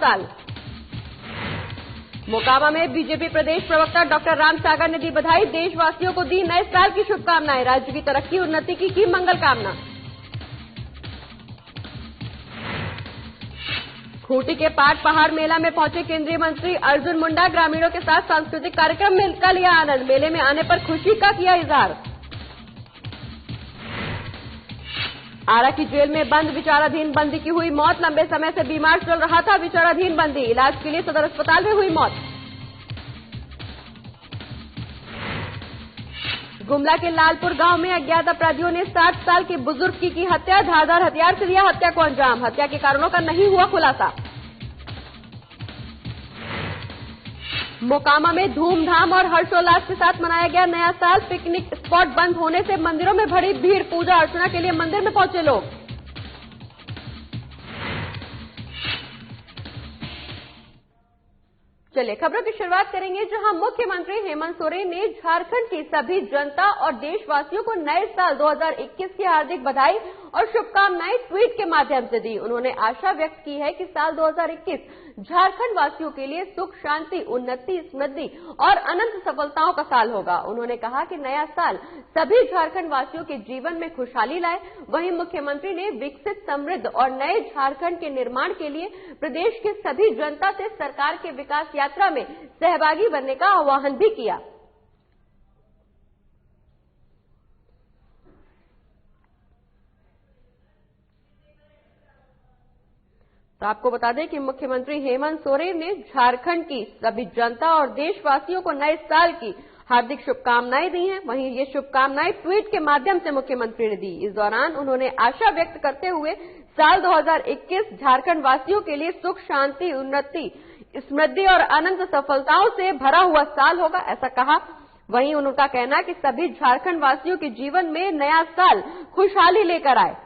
साल। मोकामा में बीजेपी प्रदेश प्रवक्ता डॉक्टर राम सागर ने दी बधाई, देशवासियों को दी नए साल की शुभकामनाएं, राज्य की तरक्की उन्नति की मंगल कामना। खूंटी के पाट पहाड़ मेला में पहुंचे केंद्रीय मंत्री अर्जुन मुंडा, ग्रामीणों के साथ सांस्कृतिक कार्यक्रम में का लिया आनंद, मेले में आने पर खुशी का किया इजहार। आरा की जेल में बंद विचाराधीन बंदी की हुई मौत, लंबे समय से बीमार चल रहा था विचाराधीन बंदी, इलाज के लिए सदर अस्पताल में हुई मौत। गुमला के लालपुर गांव में अज्ञात अपराधियों ने 60 साल के बुजुर्ग की हत्या, धारदार हथियार से दिया हत्या को अंजाम, हत्या के कारणों का नहीं हुआ खुलासा। मोकामा में धूमधाम और हर्षोल्लास के साथ मनाया गया नया साल, पिकनिक स्पॉट बंद होने से मंदिरों में भरी भीड़, पूजा अर्चना के लिए मंदिर में पहुंचे लोग। चलिए खबरों की शुरुआत करेंगे, जहां मुख्यमंत्री हेमंत सोरेन ने झारखंड की सभी जनता और देशवासियों को नए साल 2021 की हार्दिक बधाई और शुभकामनाएं ट्वीट के माध्यम से दी। उन्होंने आशा व्यक्त की है कि साल 2021 झारखंड वासियों के लिए सुख, शांति, उन्नति, समृद्धि और अनंत सफलताओं का साल होगा। उन्होंने कहा कि नया साल सभी झारखंड वासियों के जीवन में खुशहाली लाए। वहीं मुख्यमंत्री ने विकसित, समृद्ध और नए झारखंड के निर्माण के लिए प्रदेश के सभी जनता से सरकार के विकास यात्रा में सहभागी बनने का आह्वान भी किया। तो आपको बता दें कि मुख्यमंत्री हेमंत सोरेन ने झारखंड की सभी जनता और देशवासियों को नए साल की हार्दिक शुभकामनाएं दी हैं। वहीं ये शुभकामनाएं ट्वीट के माध्यम से मुख्यमंत्री ने दी। इस दौरान उन्होंने आशा व्यक्त करते हुए साल 2021 झारखंड वासियों के लिए सुख, शांति, उन्नति, समृद्धि और अनंत सफलताओं से भरा हुआ साल होगा, ऐसा कहा। वहीं उनका कहना है कि सभी झारखंड वासियों के जीवन में नया साल खुशहाली लेकर आए।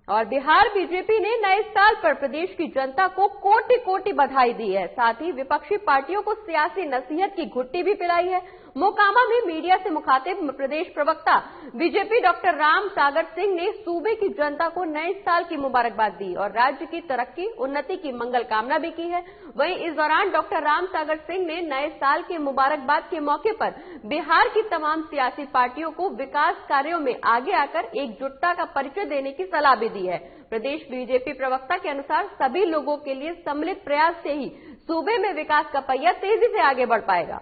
और बिहार बीजेपी ने नए साल पर प्रदेश की जनता को कोटि कोटि बधाई दी है। साथ ही विपक्षी पार्टियों को सियासी नसीहत की घुट्टी भी पिलाई है। मोकामा में मीडिया से मुखातिब प्रदेश प्रवक्ता बीजेपी डॉक्टर राम सागर सिंह ने सूबे की जनता को नए साल की मुबारकबाद दी और राज्य की तरक्की, उन्नति की मंगल कामना भी की है। वहीं इस दौरान डॉक्टर राम सागर सिंह ने नए साल के मुबारकबाद के मौके पर बिहार की तमाम सियासी पार्टियों को विकास कार्यों में आगे आकर एकजुटता का परिचय देने की सलाह भी दी है। प्रदेश बीजेपी प्रवक्ता के अनुसार सभी लोगों के लिए सम्मिलित प्रयास से ही सूबे में विकास का पहिया तेजी से आगे बढ़ पाएगा।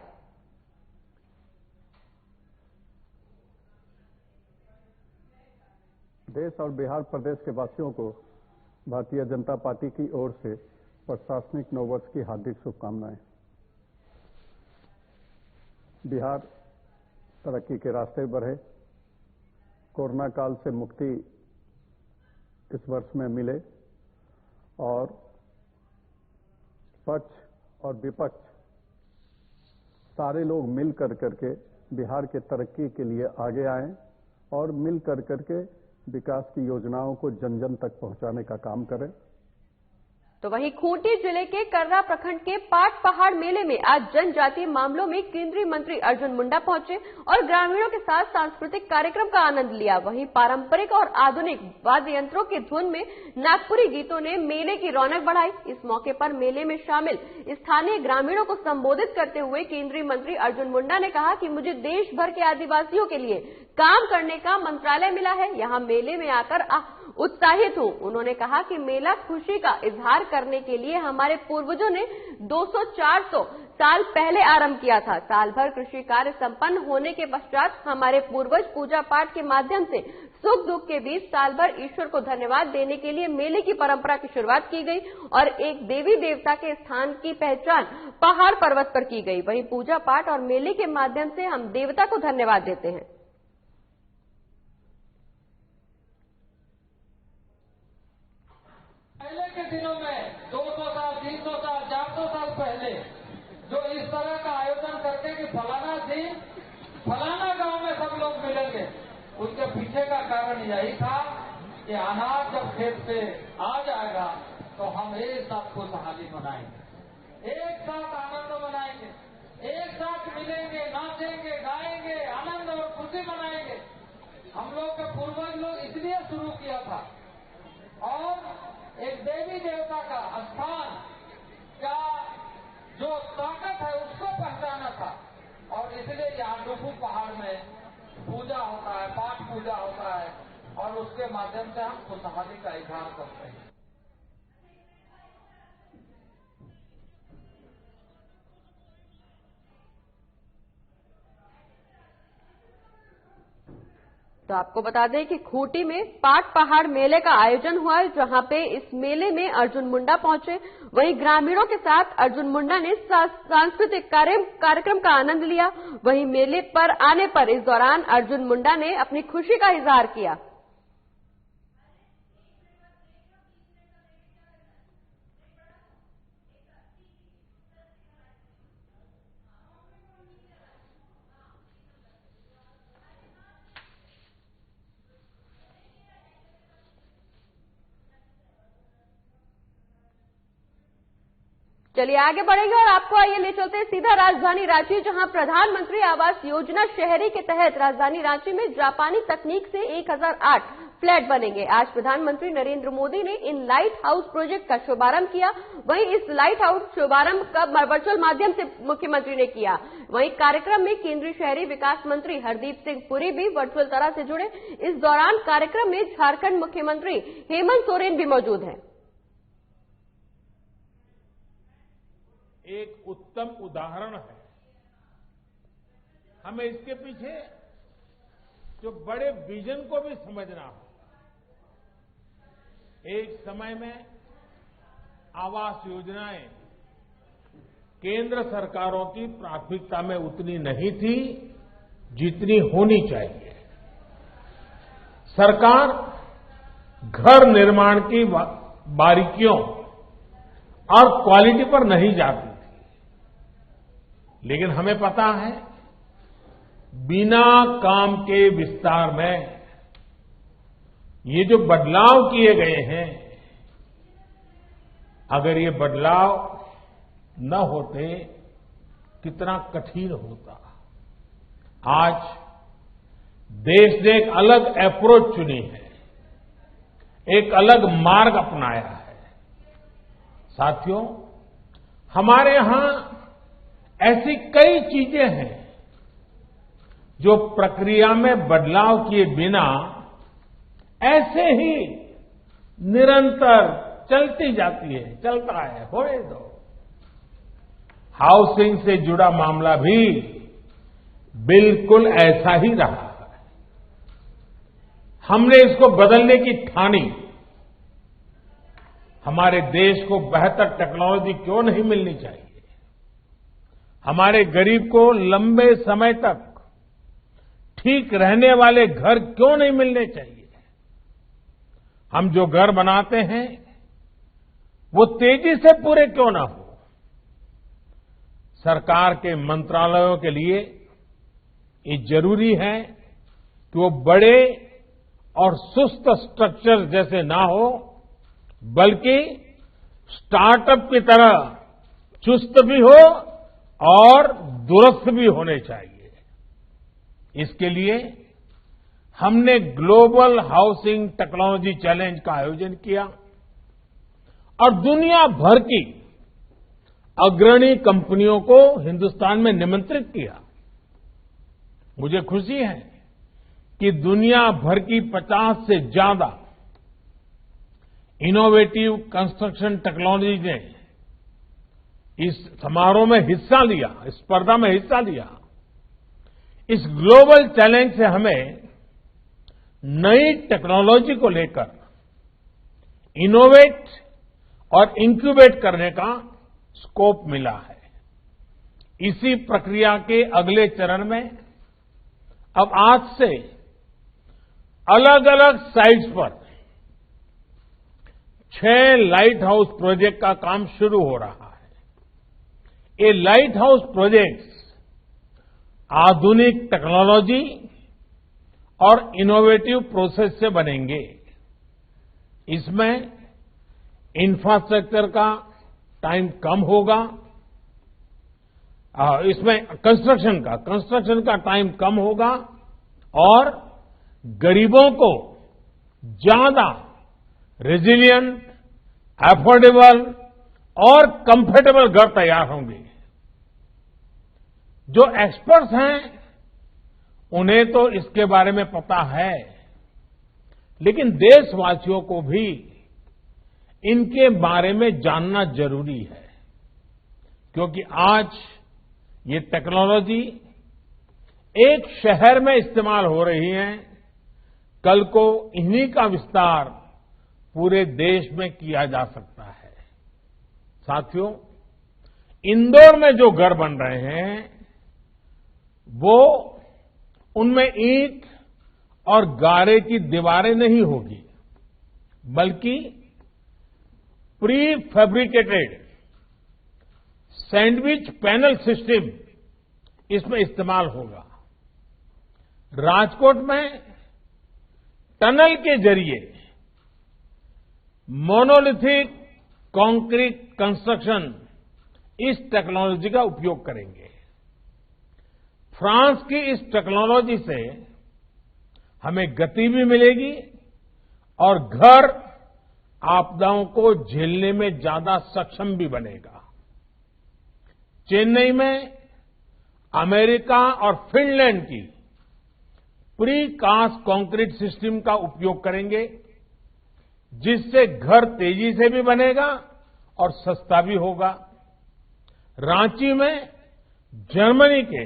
देश और बिहार प्रदेश के वासियों को भारतीय जनता पार्टी की ओर से प्रशासनिक नववर्ष की हार्दिक शुभकामनाएं। बिहार तरक्की के रास्ते बढ़े, कोरोना काल से मुक्ति इस वर्ष में मिले और पक्ष और विपक्ष सारे लोग मिल करके बिहार के तरक्की के लिए आगे आएं और मिल करके विकास की योजनाओं को जन जन तक पहुंचाने का काम करें। तो वहीं खूंटी जिले के कर्रा प्रखंड के पाट पहाड़ मेले में आज जनजातीय मामलों में केंद्रीय मंत्री अर्जुन मुंडा पहुंचे और ग्रामीणों के साथ सांस्कृतिक कार्यक्रम का आनंद लिया। वहीं पारंपरिक और आधुनिक वाद्य यंत्रों की धुन में नागपुरी गीतों ने मेले की रौनक बढ़ाई। इस मौके पर मेले में शामिल स्थानीय ग्रामीणों को संबोधित करते हुए केंद्रीय मंत्री अर्जुन मुंडा ने कहा कि मुझे देश भर के आदिवासियों के लिए काम करने का मंत्रालय मिला है, यहाँ मेले में आकर उत्साहित हूं। उन्होंने कहा कि मेला खुशी का इजहार करने के लिए हमारे पूर्वजों ने 200-400 साल पहले आरंभ किया था। साल भर कृषि कार्य संपन्न होने के पश्चात हमारे पूर्वज पूजा पाठ के माध्यम से सुख दुख के बीच साल भर ईश्वर को धन्यवाद देने के लिए मेले की परंपरा की शुरुआत की गई और एक देवी देवता के स्थान की पहचान पहाड़ पर्वत पर की गई। वहीं पूजा पाठ और मेले के माध्यम से हम देवता को धन्यवाद देते हैं। पहले के दिनों में 200 साल, 300 साल, 400 साल पहले जो इस तरह का आयोजन करके कि फलाना दिन फलाना गांव में सब लोग मिलेंगे, उसके पीछे का कारण यही था कि अनाज जब खेत से आ जाएगा तो हम एक साथ खुशहाली मनाएंगे, एक साथ आनंद मनाएंगे। एक साथ मिलेंगे, नाचेंगे, गाएंगे, आनंद और खुशी मनाएंगे। हम लोग के पूर्वज लोग इसलिए शुरू किया था और एक देवी देवता का स्थान का जो ताकत है उसको पहचाना था और इसलिए यहाँ डुफू पहाड़ में पूजा होता है, पाठ पूजा होता है और उसके माध्यम से हम खुशहाली का इजहार करते हैं। तो आपको बता दें कि खूंटी में पाट पहाड़ मेले का आयोजन हुआ है, जहां पे इस मेले में अर्जुन मुंडा पहुंचे। वहीं ग्रामीणों के साथ अर्जुन मुंडा ने सांस्कृतिक कार्यक्रम का आनंद लिया। वहीं मेले पर आने पर इस दौरान अर्जुन मुंडा ने अपनी खुशी का इजहार किया। चलिए आगे बढ़ेंगे और आपको आइए ले चलते हैं सीधा राजधानी रांची, जहां प्रधानमंत्री आवास योजना शहरी के तहत राजधानी रांची में जापानी तकनीक से 1008 फ्लैट बनेंगे। आज प्रधानमंत्री नरेंद्र मोदी ने इन लाइट हाउस प्रोजेक्ट का शुभारंभ किया। वहीं इस लाइट हाउस शुभारंभ का वर्चुअल माध्यम से मुख्यमंत्री ने किया। वहीं कार्यक्रम में केंद्रीय शहरी विकास मंत्री हरदीप सिंह पुरी भी वर्चुअल तरह से जुड़े। इस दौरान कार्यक्रम में झारखंड मुख्यमंत्री हेमंत सोरेन भी मौजूद हैं। एक उत्तम उदाहरण है। हमें इसके पीछे जो बड़े विजन को भी समझना हो। एक समय में आवास योजनाएं केंद्र सरकारों की प्राथमिकता में उतनी नहीं थी जितनी होनी चाहिए। सरकार घर निर्माण की बारीकियों और क्वालिटी पर नहीं जाती थी, लेकिन हमें पता है बिना काम के विस्तार में ये जो बदलाव किए गए हैं, अगर ये बदलाव न होते कितना कठिन होता। आज देश ने एक अलग अप्रोच चुनी है, एक अलग मार्ग अपनाया है। साथियों, हमारे यहां ऐसी कई चीजें हैं जो प्रक्रिया में बदलाव किए बिना ऐसे ही निरंतर चलती जाती है, चलता है, होने दो। हाउसिंग से जुड़ा मामला भी बिल्कुल ऐसा ही रहा है। हमने इसको बदलने की ठानी। हमारे देश को बेहतर टेक्नोलॉजी क्यों नहीं मिलनी चाहिए? हमारे गरीब को लंबे समय तक ठीक रहने वाले घर क्यों नहीं मिलने चाहिए? हम जो घर बनाते हैं वो तेजी से पूरे क्यों ना हो? सरकार के मंत्रालयों के लिए ये जरूरी है कि वो बड़े और सुस्त स्ट्रक्चर जैसे ना हो, बल्कि स्टार्टअप की तरह चुस्त भी हो और दुरुस्त भी होने चाहिए। इसके लिए हमने ग्लोबल हाउसिंग टेक्नोलॉजी चैलेंज का आयोजन किया और दुनिया भर की अग्रणी कंपनियों को हिंदुस्तान में निमंत्रित किया। मुझे खुशी है कि दुनिया भर की 50 से ज्यादा इनोवेटिव कंस्ट्रक्शन टेक्नोलॉजी ने इस समारोह में हिस्सा लिया, इस स्पर्धा में हिस्सा लिया। इस ग्लोबल चैलेंज से हमें नई टेक्नोलॉजी को लेकर इनोवेट और इंक्यूबेट करने का स्कोप मिला है। इसी प्रक्रिया के अगले चरण में अब आज से अलग अलग साइट्स पर 6 लाइट हाउस प्रोजेक्ट का काम शुरू हो रहा है। ये लाइट हाउस प्रोजेक्ट्स आधुनिक टेक्नोलॉजी और इनोवेटिव प्रोसेस से बनेंगे। इसमें इंफ्रास्ट्रक्चर का टाइम कम होगा, इसमें कंस्ट्रक्शन का टाइम कम होगा और गरीबों को ज्यादा रेजिलिएंट, अफोर्डेबल और कंफर्टेबल घर तैयार होंगे। जो एक्सपर्ट्स हैं उन्हें तो इसके बारे में पता है, लेकिन देशवासियों को भी इनके बारे में जानना जरूरी है, क्योंकि आज ये टेक्नोलॉजी एक शहर में इस्तेमाल हो रही है, कल को इन्हीं का विस्तार पूरे देश में किया जा सकता है। साथियों, इंदौर में जो घर बन रहे हैं वो उनमें ईंट और गारे की दीवारें नहीं होगी, बल्कि pre fabricated sandwich panel system इसमें इस्तेमाल होगा। राजकोट में टनल के जरिए मोनोलिथिक कंक्रीट कंस्ट्रक्शन इस टेक्नोलॉजी का उपयोग करेंगे। फ्रांस की इस टेक्नोलॉजी से हमें गति भी मिलेगी और घर आपदाओं को झेलने में ज्यादा सक्षम भी बनेगा। चेन्नई में अमेरिका और फिनलैंड की प्री कास्ट कंक्रीट सिस्टम का उपयोग करेंगे, जिससे घर तेजी से भी बनेगा और सस्ता भी होगा। रांची में जर्मनी के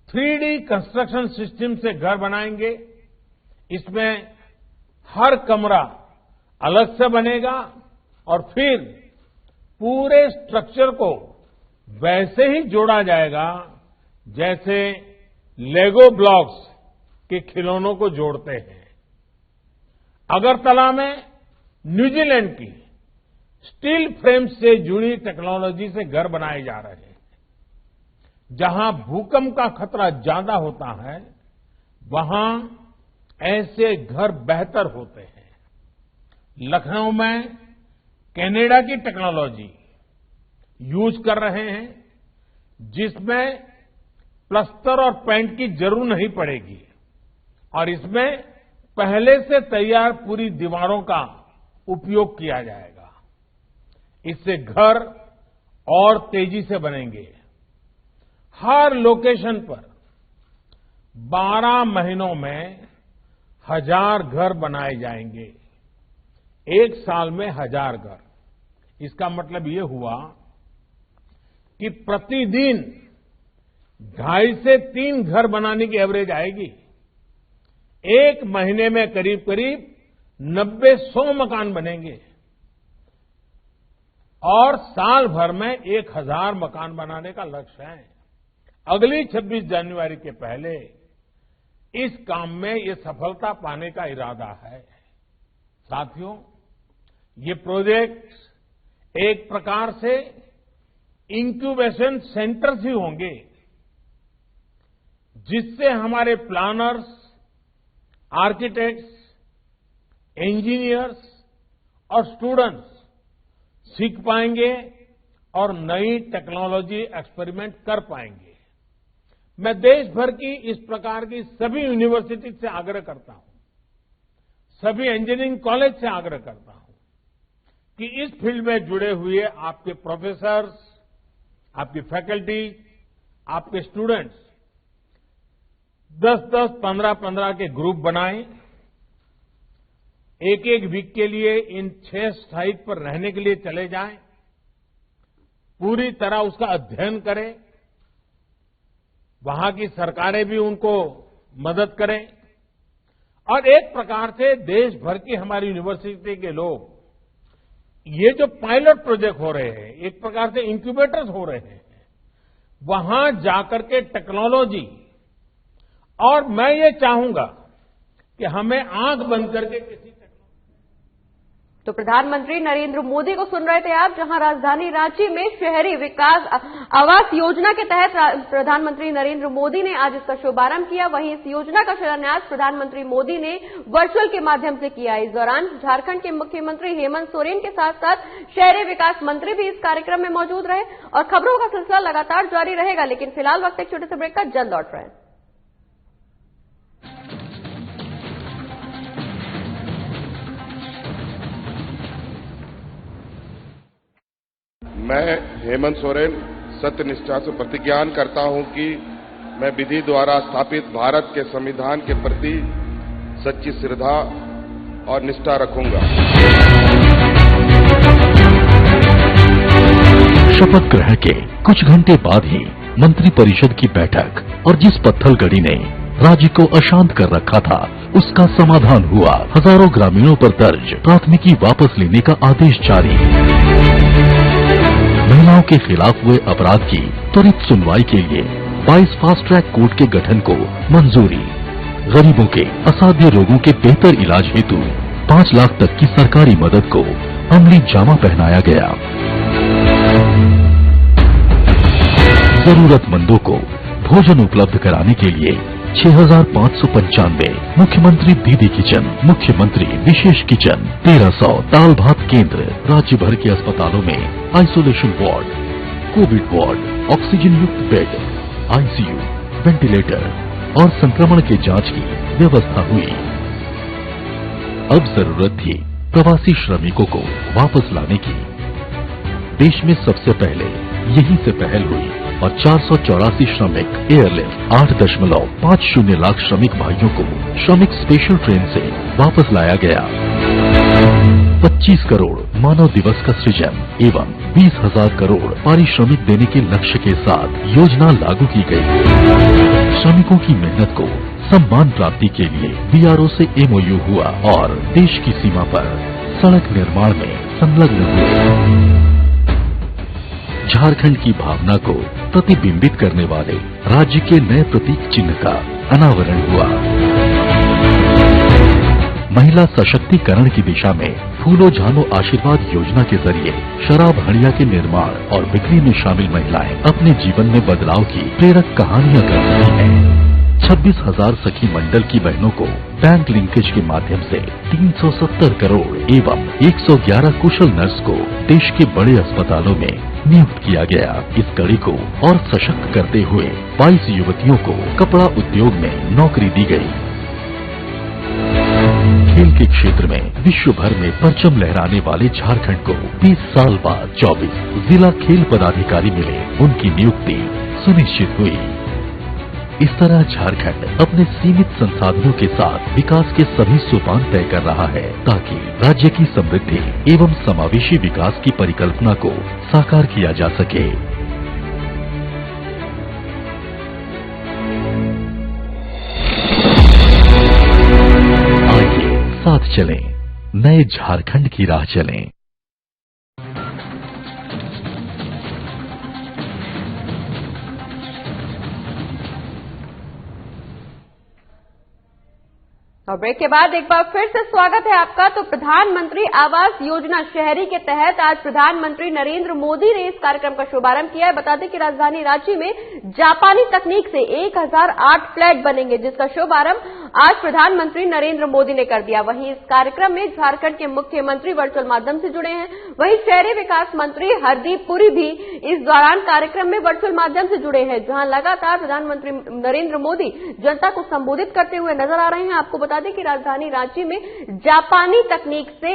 3D कंस्ट्रक्शन सिस्टम से घर बनाएंगे। इसमें हर कमरा अलग से बनेगा और फिर पूरे स्ट्रक्चर को वैसे ही जोड़ा जाएगा जैसे लेगो ब्लॉक्स के खिलौनों को जोड़ते हैं। अगरतला में न्यूजीलैंड की स्टील फ्रेम से जुड़ी टेक्नोलॉजी से घर बनाए जा रहे हैं। जहां भूकंप का खतरा ज्यादा होता है, वहां ऐसे घर बेहतर होते हैं। लखनऊ में कनाडा की टेक्नोलॉजी यूज कर रहे हैं, जिसमें प्लास्टर और पेंट की जरूरत नहीं पड़ेगी और इसमें पहले से तैयार पूरी दीवारों का उपयोग किया जाएगा। इससे घर और तेजी से बनेंगे। हर लोकेशन पर 12 महीनों में 1000 घर बनाए जाएंगे। एक साल में 1000 घर। इसका मतलब ये हुआ कि प्रतिदिन 2.5 से 3 घर बनाने की एवरेज आएगी। एक महीने में करीब करीब 90-100 मकान बनेंगे और साल भर में 1000 मकान बनाने का लक्ष्य है। अगली 26 जनवरी के पहले इस काम में ये सफलता पाने का इरादा है। साथियों, ये प्रोजेक्ट एक प्रकार से इंक्यूबेशन सेंटर्स ही होंगे, जिससे हमारे प्लानर्स, आर्किटेक्ट्स, इंजीनियर्स और स्टूडेंट्स सीख पाएंगे और नई टेक्नोलॉजी एक्सपेरिमेंट कर पाएंगे। मैं देश भर की इस प्रकार की सभी यूनिवर्सिटी से आग्रह करता हूं, सभी इंजीनियरिंग कॉलेज से आग्रह करता हूं कि इस फील्ड में जुड़े हुए आपके प्रोफेसर्स, आपकी फैकल्टी, आपके स्टूडेंट्स 10-10, 15-15 के ग्रुप बनाएं। एक वीक के लिए इन 6 साइट पर रहने के लिए चले जाएं, पूरी तरह उसका अध्ययन करें, वहां की सरकारें भी उनको मदद करें और एक प्रकार से देश भर की हमारी यूनिवर्सिटी के लोग ये जो पायलट प्रोजेक्ट हो रहे हैं, एक प्रकार से इंक्यूबेटर्स हो रहे हैं, वहां जाकर के टेक्नोलॉजी, और मैं ये चाहूंगा कि हमें आंख बंद करके किसी तो प्रधानमंत्री नरेंद्र मोदी को सुन रहे थे आप, जहां राजधानी रांची में शहरी विकास आवास योजना के तहत प्रधानमंत्री नरेंद्र मोदी ने आज इसका शुभारंभ किया। वहीं इस योजना का शिलान्यास प्रधानमंत्री मोदी ने वर्चुअल के माध्यम से किया। इस दौरान झारखंड के मुख्यमंत्री हेमंत सोरेन के साथ साथ शहरी विकास मंत्री भी इस कार्यक्रम में मौजूद रहे। और खबरों का सिलसिला लगातार जारी रहेगा, लेकिन फिलहाल वक्त एक छोटे से ब्रेक का, जल्द लौट रहे हैं। मैं हेमंत सोरेन सत्यनिष्ठा से प्रतिज्ञान करता हूं कि मैं विधि द्वारा स्थापित भारत के संविधान के प्रति सच्ची श्रद्धा और निष्ठा रखूंगा। शपथ ग्रहण के कुछ घंटे बाद ही मंत्रिपरिषद की बैठक और जिस पत्थलगड़ी ने राज्य को अशांत कर रखा था, उसका समाधान हुआ। हजारों ग्रामीणों पर दर्ज प्राथमिकी वापस लेने का आदेश जारी। महिलाओं के खिलाफ हुए अपराध की त्वरित सुनवाई के लिए 22 फास्ट ट्रैक कोर्ट के गठन को मंजूरी। गरीबों के असाध्य रोगों के बेहतर इलाज हेतु 5 लाख तक की सरकारी मदद को अमली जामा पहनाया गया। जरूरतमंदों को भोजन उपलब्ध कराने के लिए 6,595 मुख्यमंत्री दीदी किचन, मुख्यमंत्री विशेष किचन, 1300 दाल भात केंद्र, राज्य भर के अस्पतालों में isolation ward, Covid ward, oxygen युक्त बेड, आईसीयू, वेंटिलेटर और संक्रमण के जांच की व्यवस्था हुई। अब जरूरत थी प्रवासी श्रमिकों को वापस लाने की। देश में सबसे पहले यहीं से पहल हुई और 484 श्रमिक एयरलिफ्ट 8.50 लाख श्रमिक भाइयों को श्रमिक स्पेशल ट्रेन से वापस लाया गया। 25 करोड़ मानव दिवस का सृजन एवं 20,000 करोड़ पारिश्रमिक देने के लक्ष्य के साथ योजना लागू की गई। श्रमिकों की मेहनत को सम्मान प्राप्ति के लिए बीआरओ से एमओयू हुआ और देश की सीमा पर सड़क निर्माण में संलग्न हुए। झारखंड की भावना को प्रतिबिंबित करने वाले राज्य के नए प्रतीक चिन्ह का अनावरण हुआ। महिला सशक्तिकरण की दिशा में फूलो झानो आशीर्वाद योजना के जरिए शराब हड़िया के निर्माण और बिक्री में शामिल महिलाएं अपने जीवन में बदलाव की प्रेरक कहानियां कर रही हैं। 26,000 सखी मंडल की बहनों को बैंक लिंकेज के माध्यम से 370 करोड़ एवं 111 कुशल नर्स को देश के बड़े अस्पतालों में नियुक्त किया गया। इस कड़ी को और सशक्त करते हुए 22 युवतियों को कपड़ा उद्योग में नौकरी दी गई। खेल के क्षेत्र में विश्व भर में परचम लहराने वाले झारखंड को 20 साल बाद 24 जिला खेल पदाधिकारी मिले, उनकी नियुक्ति सुनिश्चित हुई। इस तरह झारखंड अपने सीमित संसाधनों के साथ विकास के सभी सोपान तय कर रहा है ताकि राज्य की समृद्धि एवं समावेशी विकास की परिकल्पना को साकार किया जा सके। आइए साथ चलें, नए झारखंड की राह चलें। और ब्रेक के बाद एक बार फिर से स्वागत है आपका। तो प्रधानमंत्री आवास योजना शहरी के तहत आज प्रधानमंत्री नरेंद्र मोदी ने इस कार्यक्रम का शुभारंभ किया है। बता दें कि राजधानी रांची में जापानी तकनीक से 1008 फ्लैट बनेंगे, जिसका शुभारंभ आज प्रधानमंत्री नरेंद्र मोदी ने कर दिया। वहीं इस कार्यक्रम में झारखंड के मुख्यमंत्री वर्चुअल माध्यम से जुड़े हैं। वहीं शहरी विकास मंत्री हरदीप पुरी भी इस दौरान कार्यक्रम में वर्चुअल माध्यम से जुड़े हैं, जहां लगातार प्रधानमंत्री नरेंद्र मोदी जनता को संबोधित करते हुए नजर आ रहे हैं। आपको बता दें कि राजधानी रांची में जापानी तकनीक से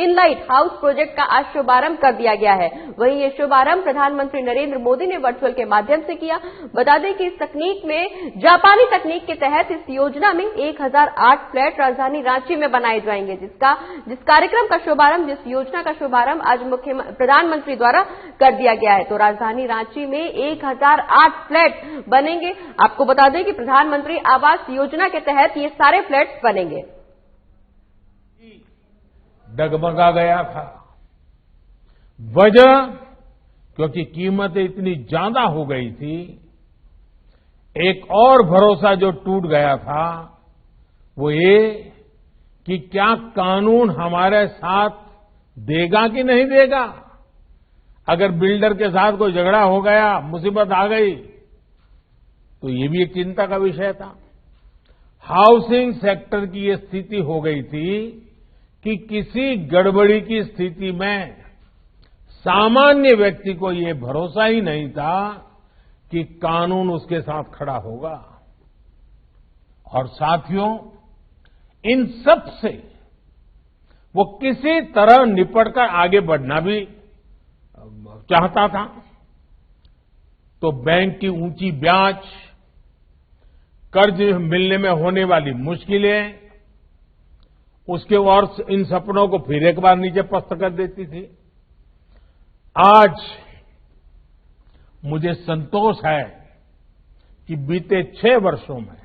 इनलाइट हाउस प्रोजेक्ट का आज शुभारंभ कर दिया गया है। वहीं ये शुभारंभ प्रधानमंत्री नरेंद्र मोदी ने वर्चुअल के माध्यम से किया। बता दें कि इस तकनीक में जापानी तकनीक के तहत इस योजना में 1008 फ्लैट राजधानी रांची में बनाए जाएंगे, जिस कार्यक्रम का शुभारंभ, जिस योजना का शुभारंभ आज प्रधानमंत्री द्वारा कर दिया गया है। तो राजधानी रांची में 1008 फ्लैट बनेंगे। आपको बता दें कि प्रधानमंत्री आवास योजना के तहत ये सारे फ्लैट्स बनेंगे। डगमगा गया था, वजह क्योंकि कीमतें इतनी ज्यादा हो गई थी। एक और भरोसा जो टूट गया था वो ये कि क्या कानून हमारे साथ देगा कि नहीं देगा। अगर बिल्डर के साथ कोई झगड़ा हो गया, मुसीबत आ गई, तो ये भी एक चिंता का विषय था। हाउसिंग सेक्टर की ये स्थिति हो गई थी कि किसी गड़बड़ी की स्थिति में सामान्य व्यक्ति को ये भरोसा ही नहीं था कि कानून उसके साथ खड़ा होगा। और साथियों, इन सब से वो किसी तरह निपटकर आगे बढ़ना भी चाहता था। तो बैंक की ऊंची ब्याज, कर्ज मिलने में होने वाली मुश्किलें, उसके और इन सपनों को फिर एक बार नीचे पस्त कर देती थी। आज मुझे संतोष है कि बीते 6 वर्षों में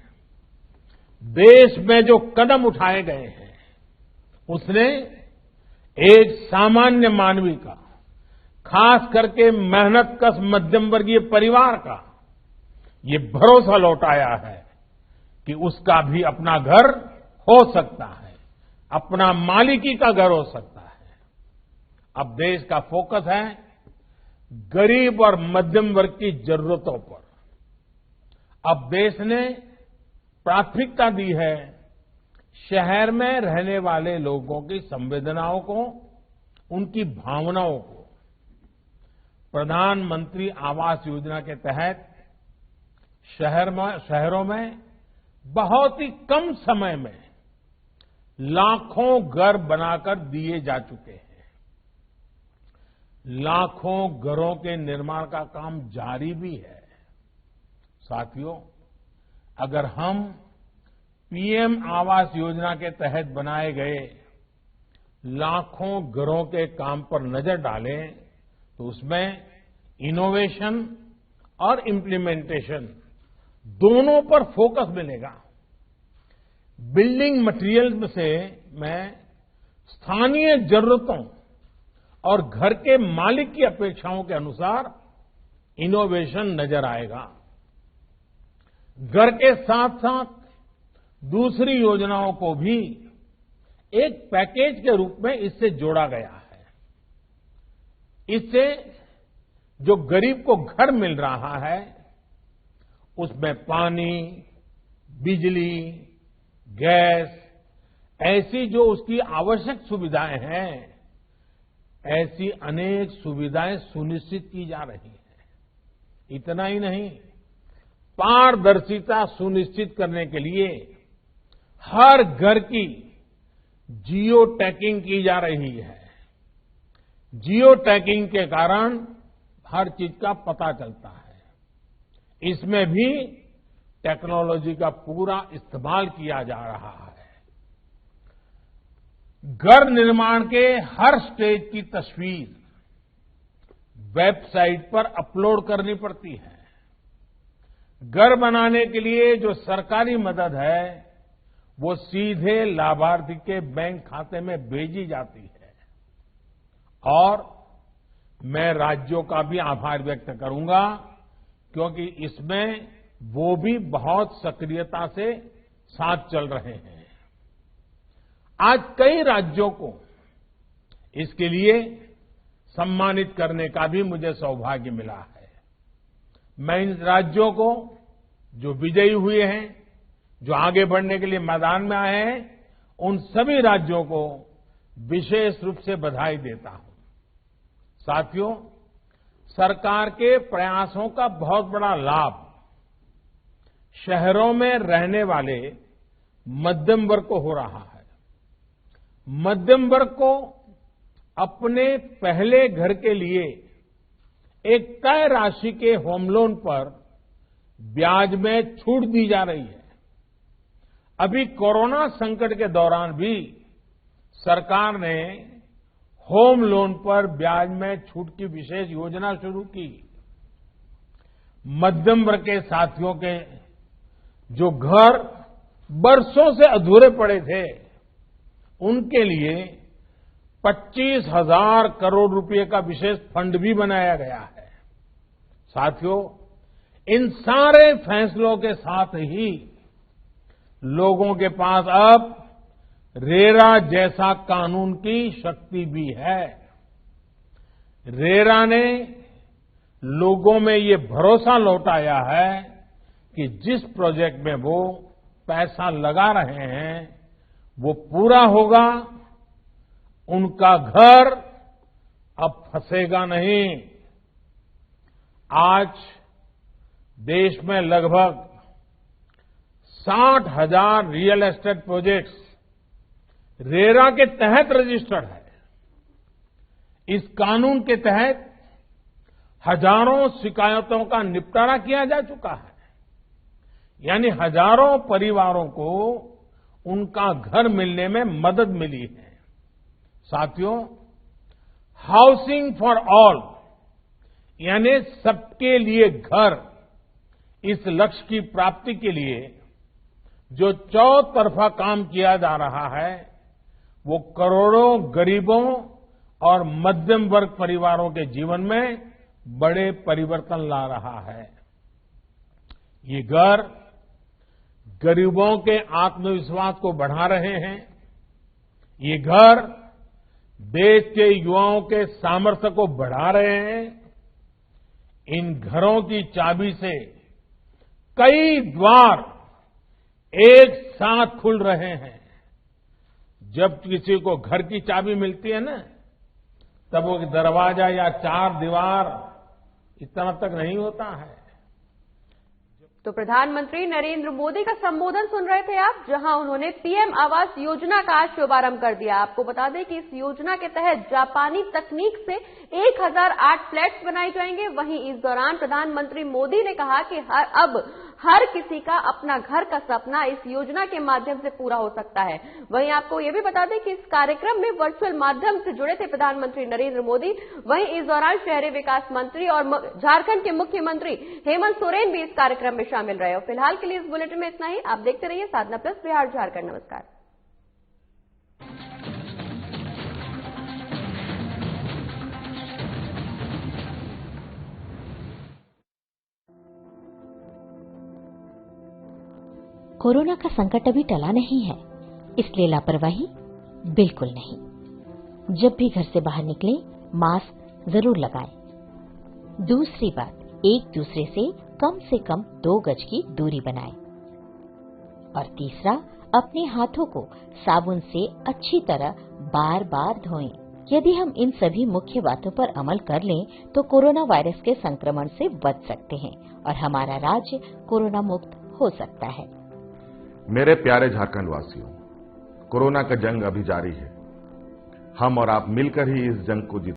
देश में जो कदम उठाए गए हैं, उसने एक सामान्य मानवी का, खास करके मेहनतकश मध्यम वर्गीय परिवार का ये भरोसा लौटाया है कि उसका भी अपना घर हो सकता है, अपना मालिकी का घर हो सकता है। अब देश का फोकस है गरीब और मध्यम वर्ग की जरूरतों पर। अब देश ने प्राथमिकता दी है शहर में रहने वाले लोगों की संवेदनाओं को, उनकी भावनाओं को। प्रधानमंत्री आवास योजना के तहत शहरों में बहुत ही कम समय में लाखों घर बनाकर दिए जा चुके हैं। लाखों घरों के निर्माण का काम जारी भी है। साथियों, अगर हम पीएम आवास योजना के तहत बनाए गए लाखों घरों के काम पर नजर डालें तो उसमें इनोवेशन और इम्प्लीमेंटेशन दोनों पर फोकस मिलेगा। बिल्डिंग मटेरियल से मैं स्थानीय जरूरतों और घर के मालिक की अपेक्षाओं के अनुसार इनोवेशन नजर आएगा। घर के साथ साथ दूसरी योजनाओं को भी एक पैकेज के रूप में इससे जोड़ा गया है। इससे जो गरीब को घर मिल रहा है उसमें पानी, बिजली, गैस, ऐसी जो उसकी आवश्यक सुविधाएं हैं, ऐसी अनेक सुविधाएं सुनिश्चित की जा रही हैं। इतना ही नहीं, पारदर्शिता सुनिश्चित करने के लिए हर घर की जियो टैगिंग की जा रही है। जियो टैगिंग के कारण हर चीज का पता चलता है। इसमें भी टेक्नोलॉजी का पूरा इस्तेमाल किया जा रहा है। घर निर्माण के हर स्टेज की तस्वीर वेबसाइट पर अपलोड करनी पड़ती है। घर बनाने के लिए जो सरकारी मदद है वो सीधे लाभार्थी के बैंक खाते में भेजी जाती है। और मैं राज्यों का भी आभार व्यक्त करूंगा क्योंकि इसमें वो भी बहुत सक्रियता से साथ चल रहे हैं। आज कई राज्यों को इसके लिए सम्मानित करने का भी मुझे सौभाग्य मिला है। मैं इन राज्यों को जो विजयी हुए हैं, जो आगे बढ़ने के लिए मैदान में आए हैं, उन सभी राज्यों को विशेष रूप से बधाई देता हूं। साथियों, सरकार के प्रयासों का बहुत बड़ा लाभ शहरों में रहने वाले मध्यम वर्ग को हो रहा है। मध्यम वर्ग को अपने पहले घर के लिए एक तय राशि के होम लोन पर ब्याज में छूट दी जा रही है। अभी कोरोना संकट के दौरान भी सरकार ने होम लोन पर ब्याज में छूट की विशेष योजना शुरू की। मध्यम वर्ग के साथियों के जो घर बरसों से अधूरे पड़े थे, उनके लिए 25,000 करोड़ रुपए का विशेष फंड भी बनाया गया है। साथियों, इन सारे फैसलों के साथ ही लोगों के पास अब रेरा जैसा कानून की शक्ति भी है। रेरा ने लोगों में ये भरोसा लौटाया है कि जिस प्रोजेक्ट में वो पैसा लगा रहे हैं वो पूरा होगा, उनका घर अब फंसेगा नहीं। आज देश में लगभग 60,000 रियल एस्टेट प्रोजेक्ट्स रेरा के तहत रजिस्टर्ड है। इस कानून के तहत हजारों शिकायतों का निपटारा किया जा चुका है, यानी हजारों परिवारों को उनका घर मिलने में मदद मिली है। साथियों, हाउसिंग फॉर ऑल यानी सबके लिए घर, इस लक्ष्य की प्राप्ति के लिए जो चौतरफा काम किया जा रहा है वो करोड़ों गरीबों और मध्यम वर्ग परिवारों के जीवन में बड़े परिवर्तन ला रहा है। ये घर गरीबों के आत्मविश्वास को बढ़ा रहे हैं। ये घर देश के युवाओं के सामर्थ्य को बढ़ा रहे हैं। इन घरों की चाबी से कई द्वार एक साथ खुल रहे हैं। जब किसी को घर की चाबी मिलती है ना, तब वो दरवाजा या चार दीवार इतना तक नहीं होता है। तो प्रधानमंत्री नरेंद्र मोदी का संबोधन सुन रहे थे आप, जहां उन्होंने पीएम आवास योजना का शुभारंभ कर दिया। आपको बता दें कि इस योजना के तहत जापानी तकनीक से 1008 फ्लैट्स बनाए जाएंगे। वहीं इस दौरान प्रधानमंत्री मोदी ने कहा कि अब हर किसी का अपना घर का सपना इस योजना के माध्यम से पूरा हो सकता है। वहीं आपको ये भी बता दें कि इस कार्यक्रम में वर्चुअल माध्यम से जुड़े थे प्रधानमंत्री नरेंद्र मोदी। वहीं इस दौरान शहरी विकास मंत्री और झारखंड के मुख्यमंत्री हेमंत सोरेन भी इस कार्यक्रम में शामिल रहे। और फिलहाल के लिए इस बुलेटिन में इतना ही। आप देखते रहिए साधना प्लस बिहार झारखंड। नमस्कार। कोरोना का संकट अभी टला नहीं है, इसलिए लापरवाही बिल्कुल नहीं। जब भी घर से बाहर निकलें, मास्क जरूर लगाएं। दूसरी बात, एक दूसरे से कम 2 गज की दूरी बनाएं। और तीसरा, अपने हाथों को साबुन से अच्छी तरह बार बार धोएं। यदि हम इन सभी मुख्य बातों पर अमल कर लें तो कोरोना वायरस के संक्रमण से बच सकते हैं और हमारा राज्य कोरोना मुक्त हो सकता है। मेरे प्यारे झारखंड वासियों, कोरोना का जंग अभी जारी है। हम और आप मिलकर ही इस जंग को जीत